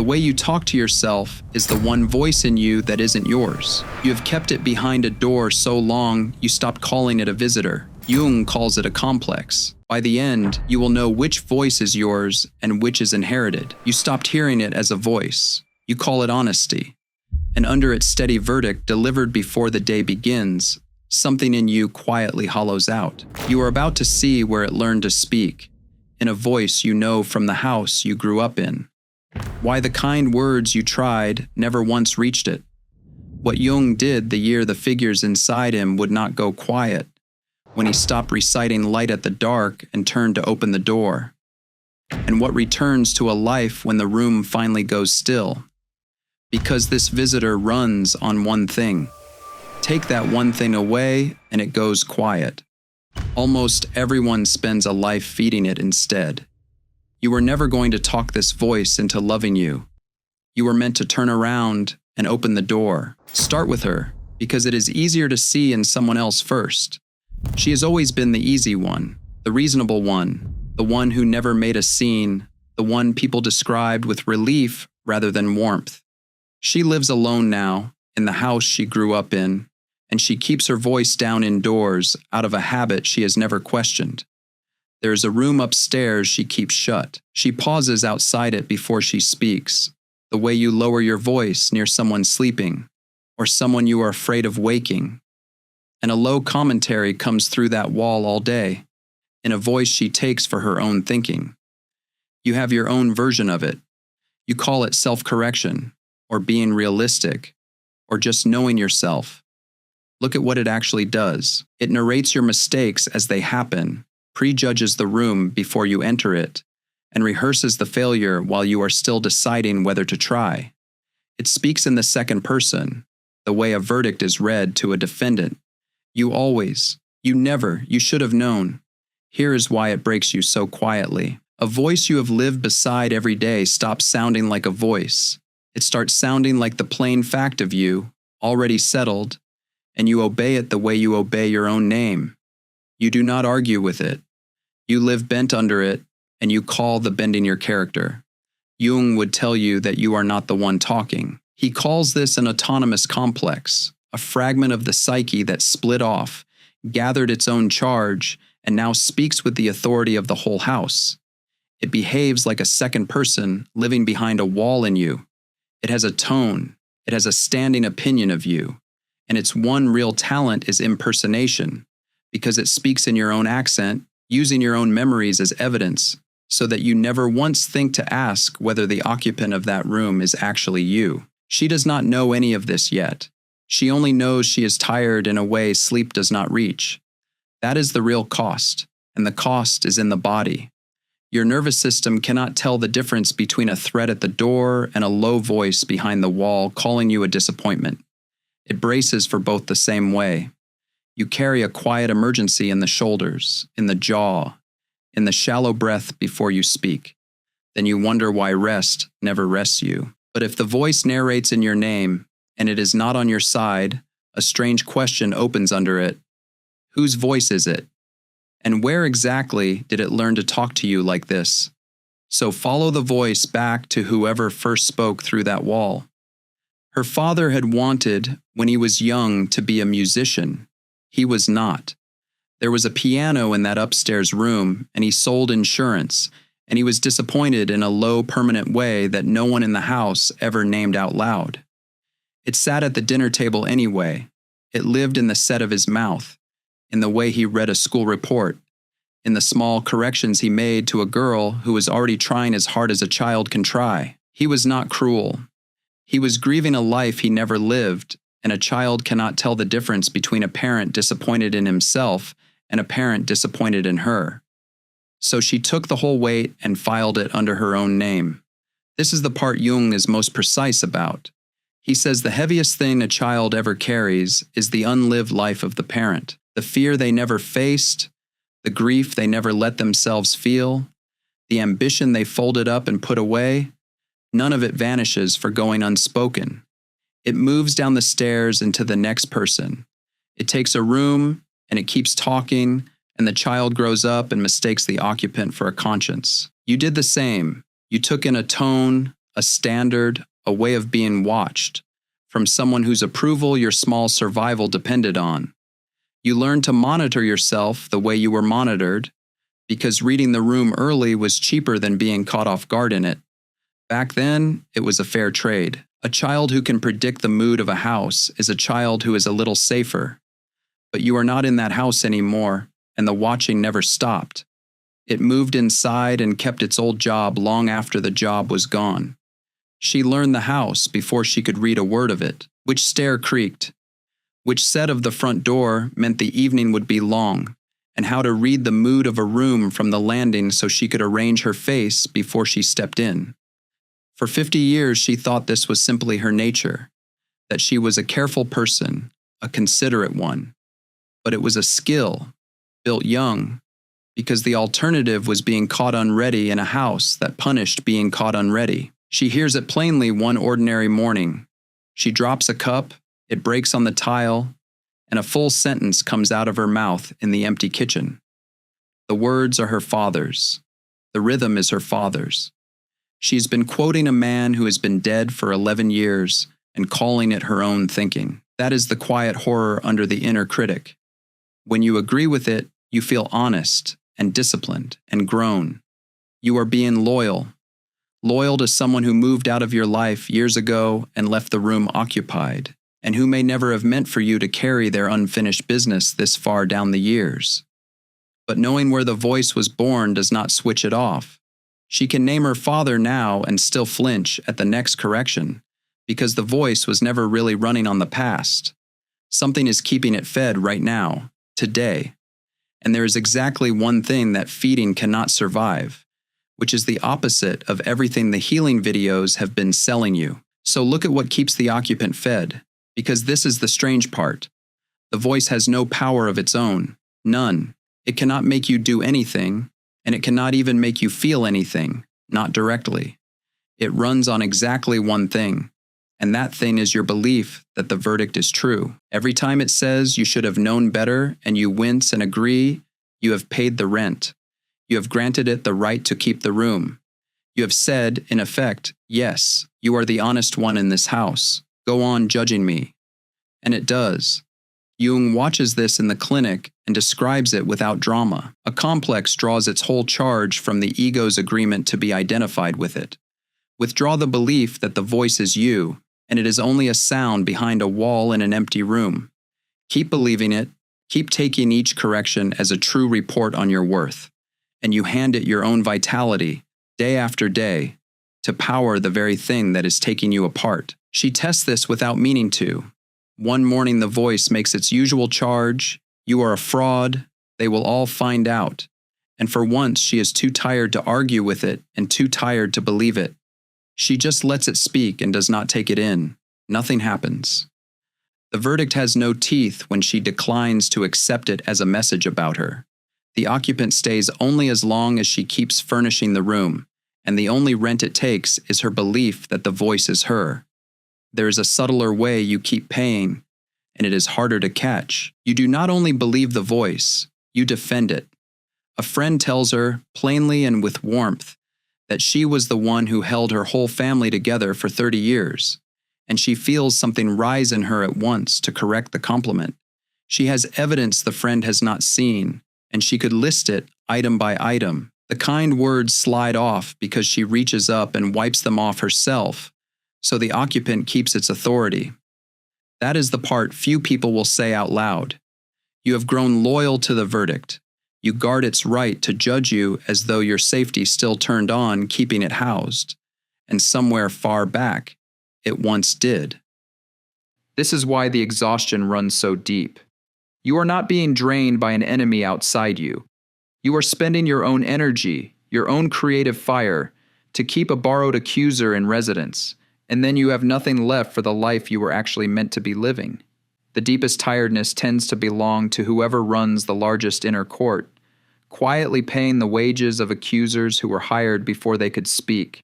The way you talk to yourself is the one voice in you that isn't yours. You have kept it behind a door so long you stopped calling it a visitor. Jung calls it a complex. By the end, you will know which voice is yours and which is inherited. You stopped hearing it as a voice. You call it honesty. And under its steady verdict delivered before the day begins, something in you quietly hollows out. You are about to see where it learned to speak, in a voice you know from the house you grew up in. Why the kind words you tried never once reached it. What Jung did the year the figures inside him would not go quiet, when he stopped reciting light at the dark and turned to open the door. And what returns to a life when the room finally goes still. Because this visitor runs on one thing. Take that one thing away and it goes quiet. Almost everyone spends a life feeding it instead. You were never going to talk this voice into loving you. You were meant to turn around and open the door. Start with her, because it is easier to see in someone else first. She has always been the easy one, the reasonable one, the one who never made a scene, the one people described with relief rather than warmth. She lives alone now, in the house she grew up in, and she keeps her voice down indoors out of a habit she has never questioned. There is a room upstairs she keeps shut. She pauses outside it before she speaks, the way you lower your voice near someone sleeping, or someone you are afraid of waking. And a low commentary comes through that wall all day, in a voice she takes for her own thinking. You have your own version of it. You call it self-correction, or being realistic, or just knowing yourself. Look at what it actually does. It narrates your mistakes as they happen, prejudges the room before you enter it, and rehearses the failure while you are still deciding whether to try. It speaks in the second person, the way a verdict is read to a defendant. You always, you never, you should have known. Here is why it breaks you so quietly. A voice you have lived beside every day stops sounding like a voice. It starts sounding like the plain fact of you, already settled, and you obey it the way you obey your own name. You do not argue with it. You live bent under it, and you call the bending your character. Jung would tell you that you are not the one talking. He calls this an autonomous complex, a fragment of the psyche that split off, gathered its own charge, and now speaks with the authority of the whole house. It behaves like a second person living behind a wall in you. It has a tone, it has a standing opinion of you, and its one real talent is impersonation, because it speaks in your own accent, using your own memories as evidence, so that you never once think to ask whether the occupant of that room is actually you. She does not know any of this yet. She only knows she is tired in a way sleep does not reach. That is the real cost, and the cost is in the body. Your nervous system cannot tell the difference between a threat at the door and a low voice behind the wall calling you a disappointment. It braces for both the same way. You carry a quiet emergency in the shoulders, in the jaw, in the shallow breath before you speak. Then you wonder why rest never rests you. But if the voice narrates in your name, and it is not on your side, a strange question opens under it. Whose voice is it? And where exactly did it learn to talk to you like this? So follow the voice back to whoever first spoke through that wall. Her father had wanted, when he was young, to be a musician. He was not. There was a piano in that upstairs room, and he sold insurance, and he was disappointed in a low, permanent way that no one in the house ever named out loud. It sat at the dinner table anyway. It lived in the set of his mouth, in the way he read a school report, in the small corrections he made to a girl who was already trying as hard as a child can try. He was not cruel. He was grieving a life he never lived, and a child cannot tell the difference between a parent disappointed in himself and a parent disappointed in her. So she took the whole weight and filed it under her own name. This is the part Jung is most precise about. He says the heaviest thing a child ever carries is the unlived life of the parent. The fear they never faced, the grief they never let themselves feel, the ambition they folded up and put away, none of it vanishes for going unspoken. It moves down the stairs into the next person. It takes a room, and it keeps talking, and the child grows up and mistakes the occupant for a conscience. You did the same. You took in a tone, a standard, a way of being watched, from someone whose approval your small survival depended on. You learned to monitor yourself the way you were monitored, because reading the room early was cheaper than being caught off guard in it. Back then, it was a fair trade. A child who can predict the mood of a house is a child who is a little safer. But you are not in that house anymore, and the watching never stopped. It moved inside and kept its old job long after the job was gone. She learned the house before she could read a word of it. Which stair creaked? Which set of the front door meant the evening would be long, and how to read the mood of a room from the landing so she could arrange her face before she stepped in. For 50 years she thought this was simply her nature, that she was a careful person, a considerate one. But it was a skill, built young, because the alternative was being caught unready in a house that punished being caught unready. She hears it plainly one ordinary morning. She drops a cup, it breaks on the tile, and a full sentence comes out of her mouth in the empty kitchen. The words are her father's. The rhythm is her father's. She's been quoting a man who has been dead for 11 years and calling it her own thinking. That is the quiet horror under the inner critic. When you agree with it, you feel honest and disciplined and grown. You are being loyal. Loyal to someone who moved out of your life years ago and left the room occupied, and who may never have meant for you to carry their unfinished business this far down the years. But knowing where the voice was born does not switch it off. She can name her father now and still flinch at the next correction, because the voice was never really running on the past. Something is keeping it fed right now, today. And there is exactly one thing that feeding cannot survive, which is the opposite of everything the healing videos have been selling you. So look at what keeps the occupant fed, because this is the strange part. The voice has no power of its own, none. It cannot make you do anything, and it cannot even make you feel anything, not directly. It runs on exactly one thing, and that thing is your belief that the verdict is true. Every time it says you should have known better and you wince and agree, you have paid the rent. You have granted it the right to keep the room. You have said, in effect, yes, you are the honest one in this house. Go on judging me. And it does. Jung watches this in the clinic and describes it without drama. A complex draws its whole charge from the ego's agreement to be identified with it. Withdraw the belief that the voice is you, and it is only a sound behind a wall in an empty room. Keep believing it, keep taking each correction as a true report on your worth, and you hand it your own vitality, day after day, to power the very thing that is taking you apart. She tests this without meaning to. One morning the voice makes its usual charge, you are a fraud, they will all find out, and for once she is too tired to argue with it and too tired to believe it. She just lets it speak and does not take it in. Nothing happens. The verdict has no teeth when she declines to accept it as a message about her. The occupant stays only as long as she keeps furnishing the room, and the only rent it takes is her belief that the voice is her. There is a subtler way you keep paying, and it is harder to catch. You do not only believe the voice, you defend it. A friend tells her, plainly and with warmth, that she was the one who held her whole family together for 30 years, and she feels something rise in her at once to correct the compliment. She has evidence the friend has not seen, and she could list it item by item. The kind words slide off because she reaches up and wipes them off herself, so the occupant keeps its authority. That is the part few people will say out loud. You have grown loyal to the verdict. You guard its right to judge you as though your safety still turned on, keeping it housed, and somewhere far back, it once did. This is why the exhaustion runs so deep. You are not being drained by an enemy outside you. You are spending your own energy, your own creative fire, to keep a borrowed accuser in residence, and then you have nothing left for the life you were actually meant to be living. The deepest tiredness tends to belong to whoever runs the largest inner court, quietly paying the wages of accusers who were hired before they could speak.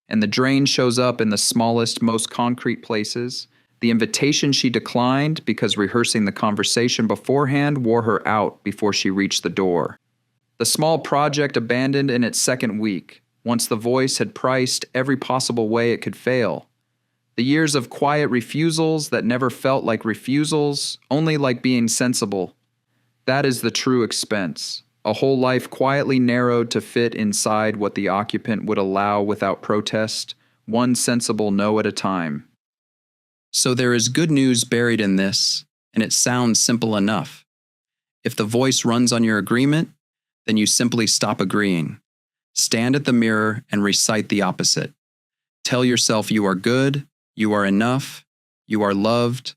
And the drain shows up in the smallest, most concrete places. The invitation she declined because rehearsing the conversation beforehand wore her out before she reached the door. The small project abandoned in its second week. once the voice had priced every possible way it could fail. The years of quiet refusals that never felt like refusals, only like being sensible. That is the true expense. A whole life quietly narrowed to fit inside what the occupant would allow without protest, one sensible no at a time. So there is good news buried in this, and it sounds simple enough. If the voice runs on your agreement, then you simply stop agreeing. Stand at the mirror and recite the opposite. Tell yourself you are good, you are enough, you are loved.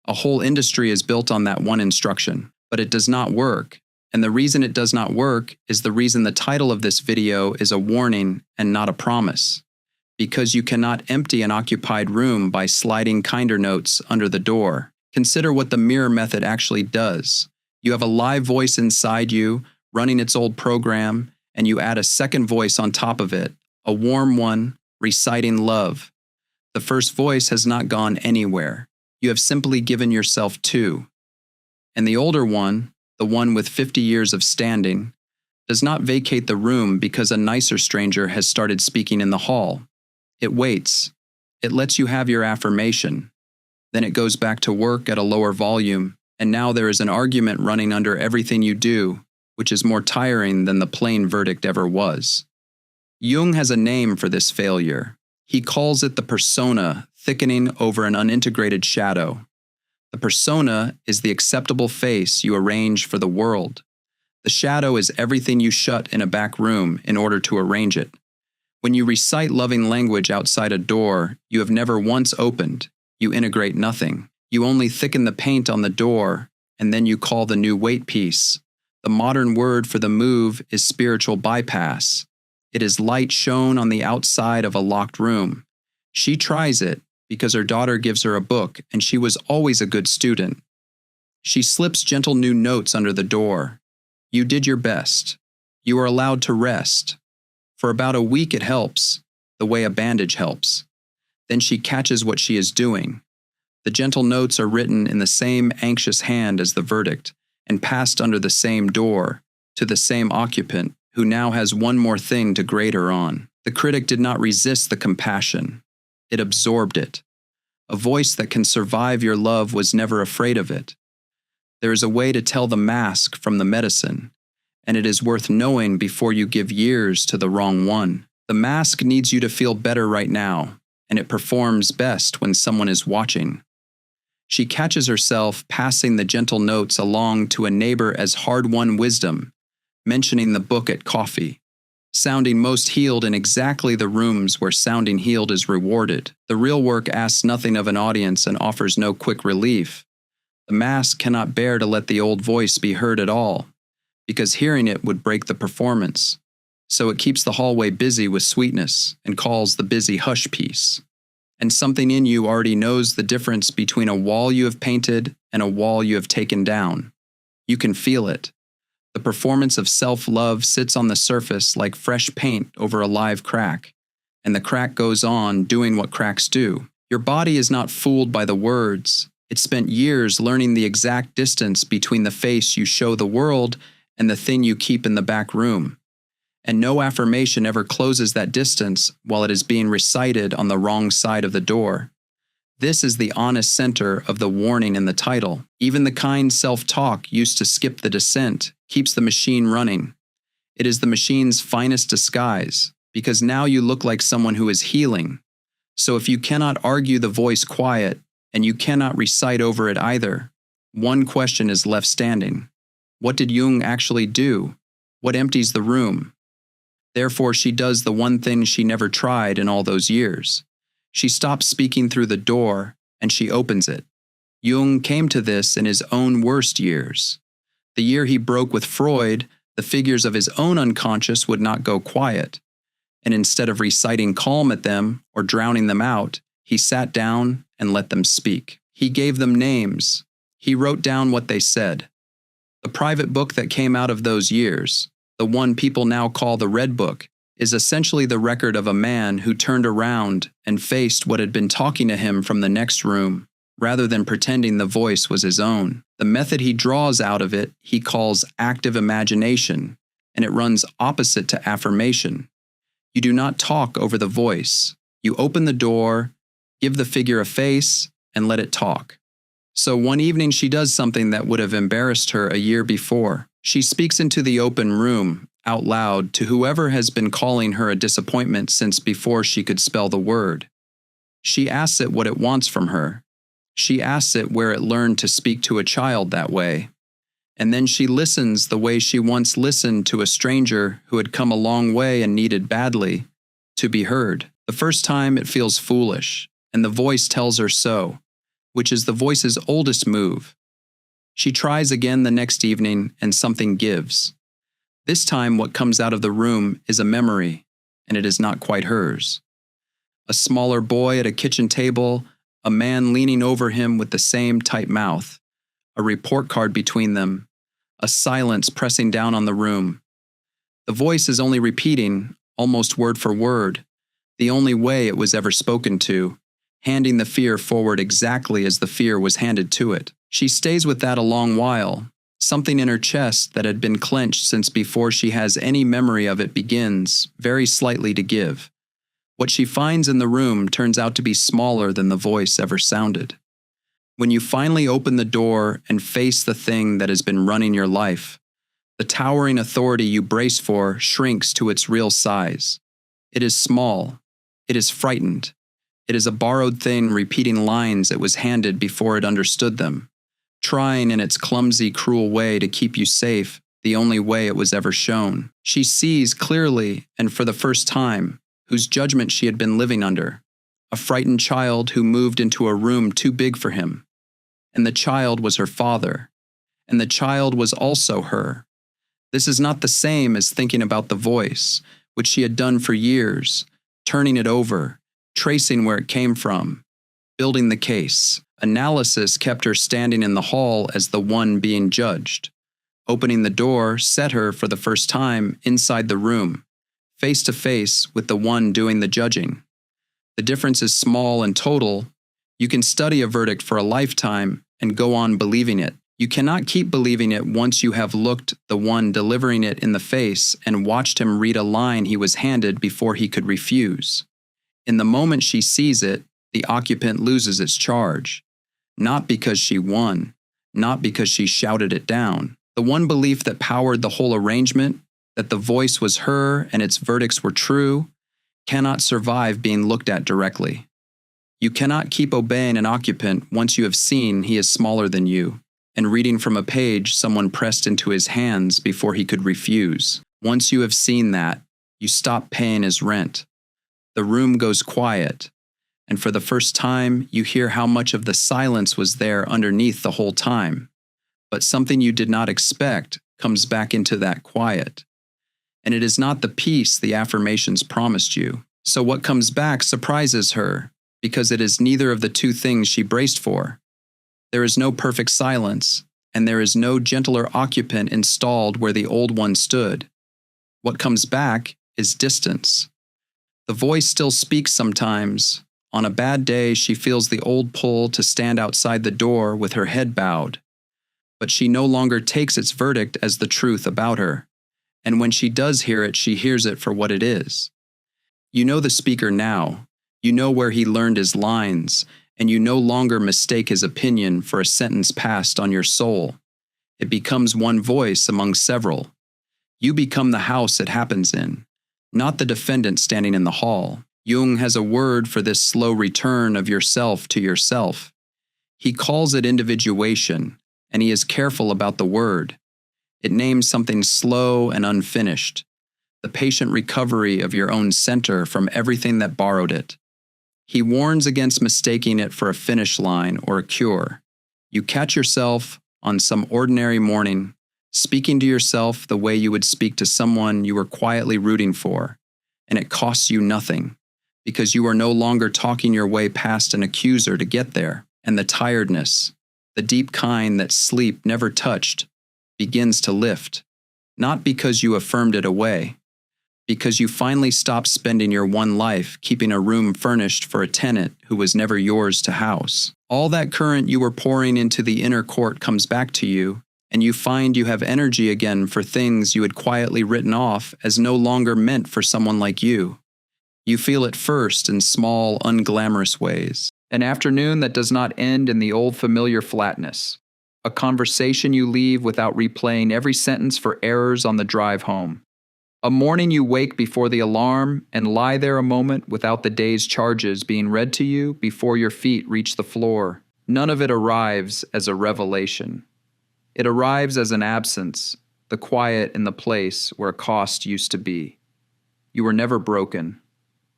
A whole industry is built on that one instruction, but it does not work. And the reason it does not work is the reason the title of this video is a warning and not a promise. Because you cannot empty an occupied room by sliding kinder notes under the door. Consider what the mirror method actually does. You have a live voice inside you, running its old program, and you add a second voice on top of it, a warm one, reciting love. The first voice has not gone anywhere. You have simply given yourself two. And the older one, the one with 50 years of standing, does not vacate the room because a nicer stranger has started speaking in the hall. It waits. It lets you have your affirmation. Then it goes back to work at a lower volume, and now there is an argument running under everything you do, which is more tiring than the plain verdict ever was. Jung has a name for this failure. He calls it the persona thickening over an unintegrated shadow. The persona is the acceptable face you arrange for the world. The shadow is everything you shut in a back room in order to arrange it. When you recite loving language outside a door you have never once opened, you integrate nothing. You only thicken the paint on the door, and then you call the new weight piece. The modern word for the move is spiritual bypass. It is light shown on the outside of a locked room. She tries it because her daughter gives her a book, and she was always a good student. She slips gentle new notes under the door. You did your best. You are allowed to rest. For about a week it helps, the way a bandage helps. Then she catches what she is doing. The gentle notes are written in the same anxious hand as the verdict, and passed under the same door, to the same occupant, who now has one more thing to grade her on. The critic did not resist the compassion. It absorbed it. A voice that can survive your love was never afraid of it. There is a way to tell the mask from the medicine, and it is worth knowing before you give years to the wrong one. The mask needs you to feel better right now, and it performs best when someone is watching. She catches herself passing the gentle notes along to a neighbor as hard-won wisdom, mentioning the book at coffee, sounding most healed in exactly the rooms where sounding healed is rewarded. The real work asks nothing of an audience and offers no quick relief. The mask cannot bear to let the old voice be heard at all, because hearing it would break the performance. So it keeps the hallway busy with sweetness and calls the busy hush piece. And something in you already knows the difference between a wall you have painted and a wall you have taken down. You can feel it. The performance of self-love sits on the surface like fresh paint over a live crack, and the crack goes on doing what cracks do. Your body is not fooled by the words. It spent years learning the exact distance between the face you show the world and the thing you keep in the back room. And no affirmation ever closes that distance while it is being recited on the wrong side of the door. This is the honest center of the warning in the title. Even the kind self-talk used to skip the descent keeps the machine running. It is the machine's finest disguise, because now you look like someone who is healing. So if you cannot argue the voice quiet, and you cannot recite over it either, one question is left standing. What did Jung actually do? What empties the room? Therefore, she does the one thing she never tried in all those years. She stops speaking through the door, and she opens it. Jung came to this in his own worst years. The year he broke with Freud, the figures of his own unconscious would not go quiet. And instead of reciting calm at them or drowning them out, he sat down and let them speak. He gave them names. He wrote down what they said. The private book that came out of those years, the one people now call the Red Book, is essentially the record of a man who turned around and faced what had been talking to him from the next room, rather than pretending the voice was his own. The method he draws out of it he calls active imagination, and it runs opposite to affirmation. You do not talk over the voice. You open the door, give the figure a face, and let it talk. So one evening she does something that would have embarrassed her a year before. She speaks into the open room, out loud, to whoever has been calling her a disappointment since before she could spell the word. She asks it what it wants from her. She asks it where it learned to speak to a child that way. And then she listens the way she once listened to a stranger who had come a long way and needed badly to be heard. The first time it feels foolish, and the voice tells her so, which is the voice's oldest move. She tries again the next evening, and something gives. This time what comes out of the room is a memory, and it is not quite hers. A smaller boy at a kitchen table, a man leaning over him with the same tight mouth, a report card between them, a silence pressing down on the room. The voice is only repeating, almost word for word, the only way it was ever spoken to, handing the fear forward exactly as the fear was handed to it. She stays with that a long while, something in her chest that had been clenched since before she has any memory of it begins, very slightly to give. What she finds in the room turns out to be smaller than the voice ever sounded. When you finally open the door and face the thing that has been running your life, the towering authority you brace for shrinks to its real size. It is small. It is frightened. It is a borrowed thing repeating lines it was handed before it understood them, trying in its clumsy, cruel way to keep you safe the only way it was ever shown. She sees clearly, and for the first time, whose judgment she had been living under, a frightened child who moved into a room too big for him. And the child was her father, and the child was also her. This is not the same as thinking about the voice, which she had done for years, turning it over, tracing where it came from, building the case. Analysis kept her standing in the hall as the one being judged. Opening the door set her for the first time inside the room, face to face with the one doing the judging. The difference is small and total. You can study a verdict for a lifetime and go on believing it. You cannot keep believing it once you have looked the one delivering it in the face and watched him read a line he was handed before he could refuse. In the moment she sees it, the occupant loses its charge. Not because she won, not because she shouted it down. The one belief that powered the whole arrangement, that the voice was her and its verdicts were true, cannot survive being looked at directly. You cannot keep obeying an occupant once you have seen he is smaller than you, and reading from a page someone pressed into his hands before he could refuse. Once you have seen that, you stop paying his rent. The room goes quiet, and for the first time you hear how much of the silence was there underneath the whole time. But something you did not expect comes back into that quiet. And it is not the peace the affirmations promised you. So what comes back surprises her, because it is neither of the two things she braced for. There is no perfect silence, and there is no gentler occupant installed where the old one stood. What comes back is distance. The voice still speaks sometimes. On a bad day, she feels the old pull to stand outside the door with her head bowed. But she no longer takes its verdict as the truth about her. And when she does hear it, she hears it for what it is. You know the speaker now. You know where he learned his lines, and you no longer mistake his opinion for a sentence passed on your soul. It becomes one voice among several. You become the house it happens in, not the defendant standing in the hall. Jung has a word for this slow return of yourself to yourself. He calls it individuation, and he is careful about the word. It names something slow and unfinished, the patient recovery of your own center from everything that borrowed it. He warns against mistaking it for a finish line or a cure. You catch yourself on some ordinary morning, speaking to yourself the way you would speak to someone you were quietly rooting for, and it costs you nothing, because you are no longer talking your way past an accuser to get there, and the tiredness, the deep kind that sleep never touched, begins to lift, not because you affirmed it away, because you finally stopped spending your one life keeping a room furnished for a tenant who was never yours to house. All that current you were pouring into the inner court comes back to you, and you find you have energy again for things you had quietly written off as no longer meant for someone like you. You feel it first in small, unglamorous ways. An afternoon that does not end in the old familiar flatness. A conversation you leave without replaying every sentence for errors on the drive home. A morning you wake before the alarm and lie there a moment without the day's charges being read to you before your feet reach the floor. None of it arrives as a revelation. It arrives as an absence, the quiet in the place where a cost used to be. You were never broken.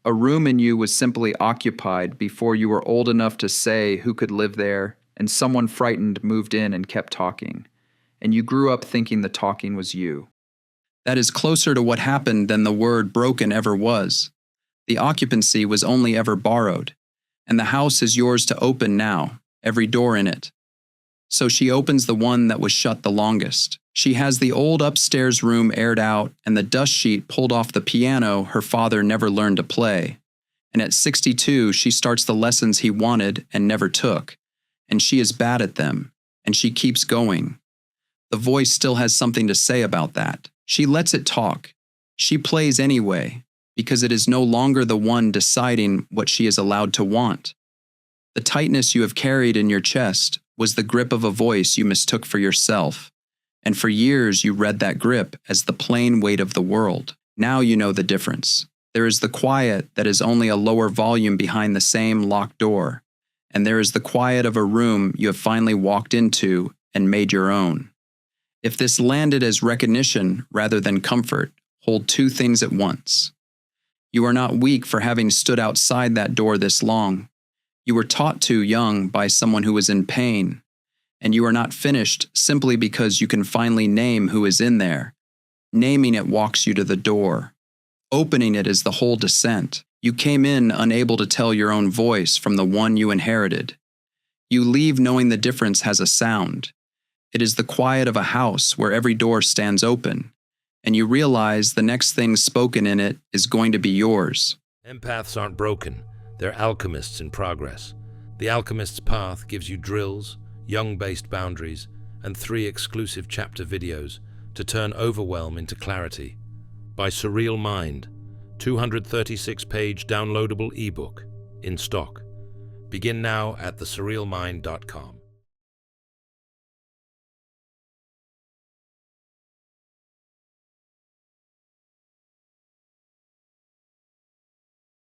A room in you was simply occupied before you were old enough to say who could live there, and someone frightened moved in and kept talking. And you grew up thinking the talking was you. That is closer to what happened than the word broken ever was. The occupancy was only ever borrowed, and the house is yours to open now, every door in it. So she opens the one that was shut the longest. She has the old upstairs room aired out and the dust sheet pulled off the piano her father never learned to play. And at 62, she starts the lessons he wanted and never took. And she is bad at them, and she keeps going. The voice still has something to say about that. She lets it talk. She plays anyway, because it is no longer the one deciding what she is allowed to want. The tightness you have carried in your chest was the grip of a voice you mistook for yourself, and for years you read that grip as the plain weight of the world. Now you know the difference. There is the quiet that is only a lower volume behind the same locked door, and there is the quiet of a room you have finally walked into and made your own. If this landed as recognition rather than comfort, hold two things at once. You are not weak for having stood outside that door this long. You were taught to young by someone who was in pain, and you are not finished simply because you can finally name who is in there. Naming it walks you to the door. Opening it is the whole descent. You came in unable to tell your own voice from the one you inherited. You leave knowing the difference has a sound. It is the quiet of a house where every door stands open, and you realize the next thing spoken in it is going to be yours. Empaths aren't broken. They're alchemists in progress. The Alchemist's Path gives you drills, Jung-based boundaries, and 3 exclusive chapter videos to turn overwhelm into clarity. By Surreal Mind, 236-page downloadable ebook in stock. Begin now at thesurrealmind.com.